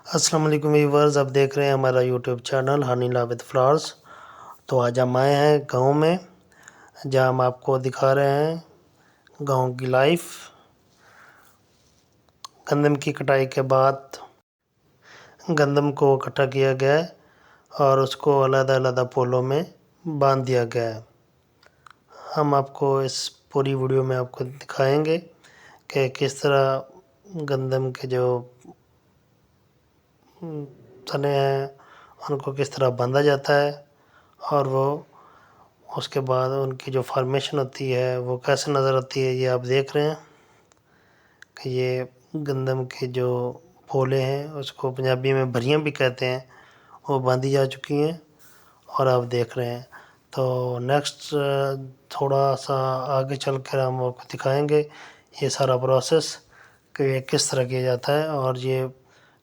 अस्सलाम वालेकुम व्यूवर्स, आप देख रहे हैं हमारा YouTube channel Honey love with flowers. तो आज हम आए हैं गांव में, जहां हम आपको दिखा रहे हैं गांव की लाइफ। गंदम की कटाई के बाद गंदम को इकट्ठा किया गया है और उसको अलग-अलग पोलों में बांध दिया गया है। हम आपको इस पूरी वीडियो में आपको दिखाएंगे कि किस तरह गंदम के जो तने हैं उनको किस तरह बांधा जाता है और वो उसके बाद उनकी जो फॉर्मेशन होती है वो कैसे नज़र आती है। ये आप देख रहे हैं कि ये गंदम के जो पोले हैं, उसको पंजाबी में भरियां भी कहते हैं, वो बांधी जा चुकी हैं और आप देख रहे हैं। तो नेक्स्ट थोड़ा सा आगे चल कर हम आपको दिखाएंगे ये सारा प्रोसेस कि ये किस तरह किया जाता है। और ये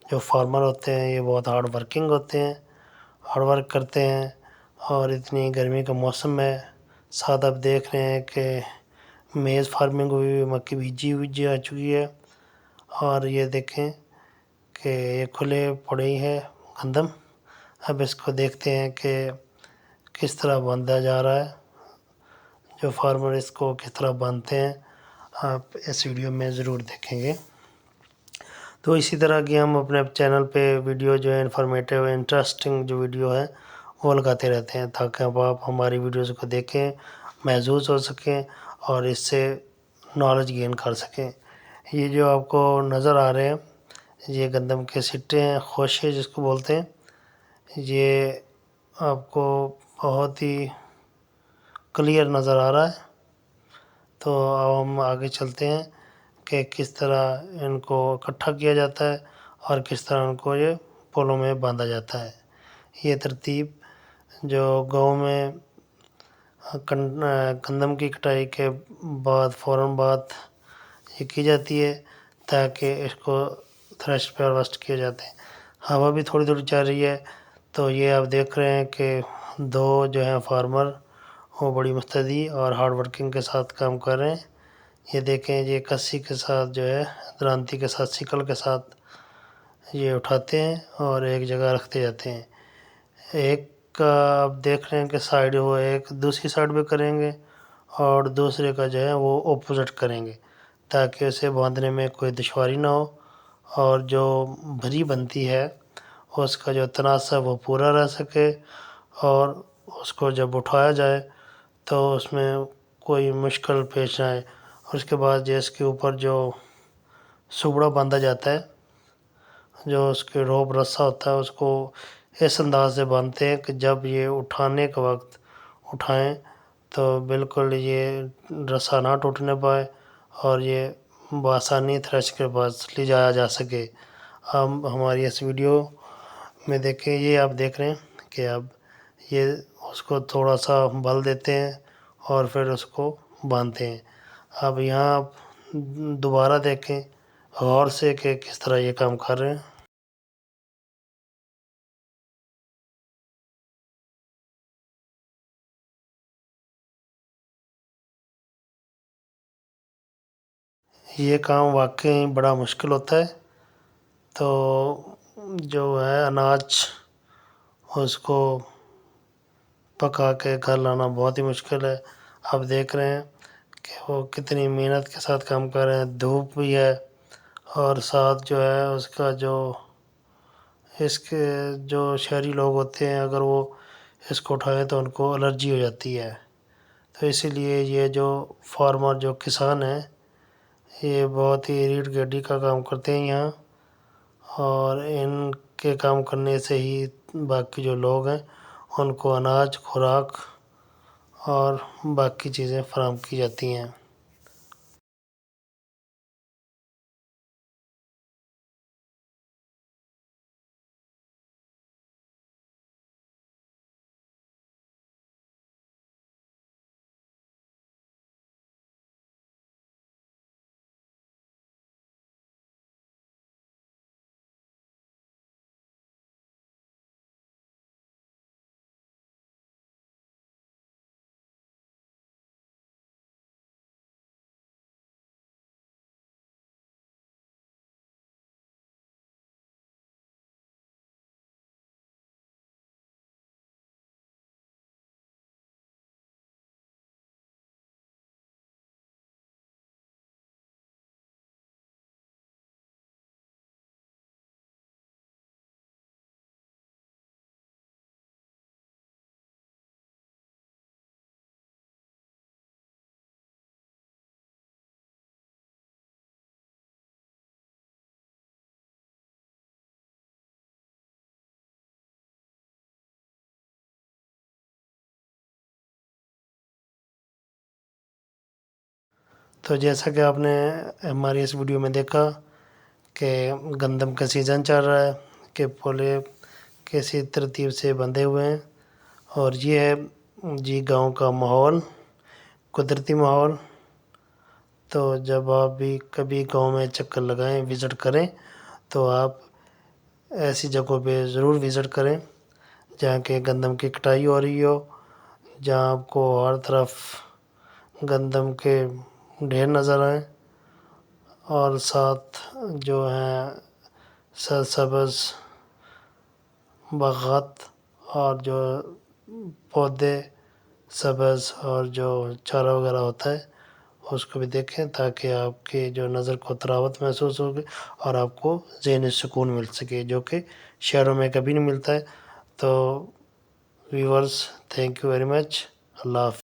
जो फार्मर होते हैं ये बहुत हार्ड वर्किंग होते हैं, हार्ड वर्क करते हैं। और इतनी गर्मी का मौसम है, साथ आप देख रहे हैं कि मेज़ फार्मिंग हुई हुई, मक्की बीजी आ चुकी है। और ये देखें कि ये खुले पड़े ही है गंदम। अब इसको देखते हैं कि किस तरह बांधा जा रहा है, जो फार्मर इसको किस तरह बांधते हैं, आप इस वीडियो में ज़रूर देखेंगे। तो इसी तरह की हम अपने चैनल पे वीडियो जो है इन्फॉर्मेटिव इंटरेस्टिंग जो वीडियो है वो लगाते रहते हैं, ताकि अब आप हमारी वीडियोज़ को देखें, महसूस हो सकें और इससे नॉलेज गेन कर सकें। ये जो आपको नज़र आ रहे हैं ये गंदम के सिट्टे हैं, खोशे जिसको बोलते हैं। ये आपको बहुत ही क्लियर नज़र आ रहा है। तो अब हम आगे चलते हैं कि किस तरह इनको इकट्ठा किया जाता है और किस तरह इनको ये पोलों में बांधा जाता है। ये तरतीब जो गांव में गंदम की कटाई के बाद फ़ौरन बाद ये की जाती है, ताकि इसको थ्रेश पे हार्वेस्ट किया जाते हैं। हवा भी थोड़ी थोड़ी चल रही है। तो ये आप देख रहे हैं कि दो जो हैं फार्मर वो बड़ी मुस्तैदी और हार्ड वर्किंग के साथ काम कर रहे हैं। ये देखें, ये कस्सी के साथ जो है दरांती के साथ सिकल के साथ ये उठाते हैं और एक जगह रखते जाते हैं। एक का आप देख रहे हैं कि साइड वो एक दूसरी साइड पे करेंगे और दूसरे का जो है वो ऑपोजिट करेंगे, ताकि उसे बांधने में कोई दुश्वारी ना हो और जो भरी बनती है उसका जो तनासब वो पूरा रह सके और उसको जब उठाया जाए तो उसमें कोई मुश्किल पेश आए। और उसके बाद जो इसके ऊपर जो सुबड़ा बांधा जाता है, जो उसके रोप रस्सा होता है, उसको इस अंदाज से बांधते हैं कि जब ये उठाने के वक्त उठाएं तो बिल्कुल ये रस्सा ना टूटने पाए और ये बआसानी थ्रेश के पास ले जाया जा सके। हम हमारी इस वीडियो में देखें, ये आप देख रहे हैं कि अब ये उसको थोड़ा सा बल देते हैं और फिर उसको बांधते हैं। अब यहाँ आप दोबारा देखें गौर से कि किस तरह ये काम कर रहे हैं। ये काम वाकई बड़ा मुश्किल होता है। तो जो है अनाज उसको पका के घर लाना बहुत ही मुश्किल है। आप देख रहे हैं कि वो कितनी मेहनत के साथ काम कर रहे हैं, धूप भी है और साथ जो है उसका जो इसके जो शहरी लोग होते हैं, अगर वो इसको उठाएं तो उनको एलर्जी हो जाती है। तो इसीलिए ये जो फार्मर जो किसान हैं ये बहुत ही रीढ़ की हड्डी का काम करते हैं यहाँ। और इनके काम करने से ही बाकी जो लोग हैं उनको अनाज, खुराक और बाकी चीज़ें फराहम की जाती हैं। تو جیسا کہ آپ نے ہماری اس ویڈیو میں دیکھا کہ گندم کا سیزن چل رہا ہے، کہ پولے کیسی ترتیب سے بندھے ہوئے ہیں، اور یہ ہے جی گاؤں کا ماحول، قدرتی ماحول۔ تو جب آپ بھی کبھی گاؤں میں چکر لگائیں، وزٹ کریں، تو آپ ایسی جگہوں پہ ضرور وزٹ کریں جہاں کہ گندم کی کٹائی ہو رہی ہو، جہاں آپ کو ہر طرف گندم کے ڈھیر نظر آئیں، اور ساتھ جو ہیں سرسبز باغات اور جو پودے سبز اور جو چارہ وغیرہ ہوتا ہے اس کو بھی دیکھیں، تاکہ آپ کی جو نظر کو تراوت محسوس ہوگی اور آپ کو ذہنی سکون مل سکے، جو کہ شہروں میں کبھی نہیں ملتا ہے۔ تو viewers, thank you very much. اللہ حافظ۔